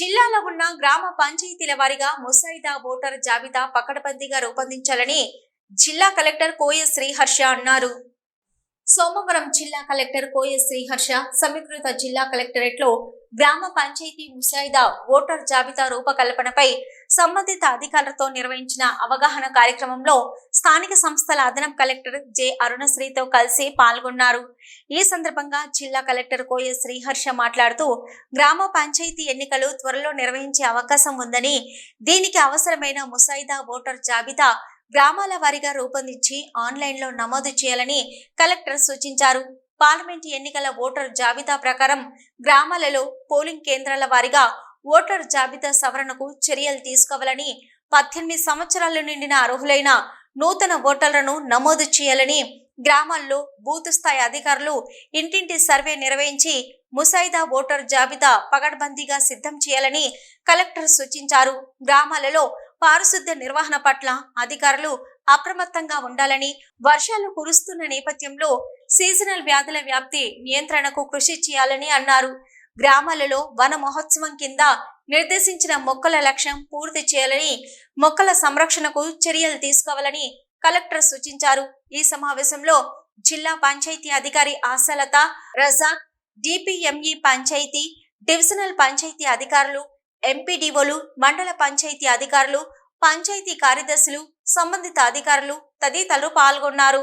జిల్లాలో ఉన్న గ్రామ పంచాయతీల వారీగా ముసాయిదా ఓటర్ జాబితా పకడ్బందీగా రూపొందించాలని జిల్లా కలెక్టర్ కోయ శ్రీహర్ష అన్నారు. సోమవారం జిల్లా కలెక్టర్ కోయ శ్రీహర్ష సమీకృత జిల్లా కలెక్టరేట్ లో గ్రామ పంచాయతీ ముసాయిదా ఓటర్ జాబితా రూపకల్పనపై సంబంధిత అధికారులతో నిర్వహించిన అవగాహన కార్యక్రమంలో స్థానిక సంస్థల అదనపు కలెక్టర్ జె అరుణశ్రీతో కలిసి పాల్గొన్నారు. ఈ సందర్భంగా జిల్లా కలెక్టర్ కోయ శ్రీహర్ష మాట్లాడుతూ గ్రామ పంచాయతీ ఎన్నికలు త్వరలో నిర్వహించే అవకాశం ఉందని, దీనికి అవసరమైన ముసాయిదా ఓటర్ జాబితా గ్రామాల వారీగా రూపొందించి ఆన్లైన్లో నమోదు చేయాలని కలెక్టర్ సూచించారు. పార్లమెంట్ ఎన్నికల ఓటర్ జాబితా ప్రకారం గ్రామాలలో పోలింగ్ కేంద్రాల వారీగా ఓటర్ జాబితా సవరణకు చర్యలు తీసుకోవాలని, 18 సంవత్సరాలు నిండిన అర్హులైన నూతన ఓటర్లను నమోదు చేయాలని, గ్రామాల్లో బూత్ స్థాయి అధికారులు ఇంటింటి సర్వే నిర్వహించి ముసాయిదా ఓటర్ జాబితా పకడ్బందీగా సిద్ధం చేయాలని కలెక్టర్ సూచించారు. గ్రామాలలో పారిశుద్ధ్య నిర్వహణ పట్ల అధికారులు అప్రమత్తంగా ఉండాలని, వర్షాలు కురుస్తున్న నేపథ్యంలో సీజనల్ వ్యాధుల వ్యాప్తి నియంత్రణకు కృషి చేయాలని అన్నారు. గ్రామాలలో వన మహోత్సవం కింద నిర్దేశించిన మొక్కల లక్ష్యం పూర్తి చేయాలని, మొక్కల సంరక్షణకు చర్యలు తీసుకోవాలని కలెక్టర్ సూచించారు. ఈ సమావేశంలో జిల్లా పంచాయతీ అధికారి ఆశాలత, రజాక్, డిపిఎంఈ పంచాయతీ, డివిజనల్ పంచాయతీ అధికారులు, ఎంపీడీఓలు, మండల పంచాయతీ అధికారులు, పంచాయతీ కార్యదర్శులు, సంబంధిత అధికారులు తదితరులు పాల్గొన్నారు.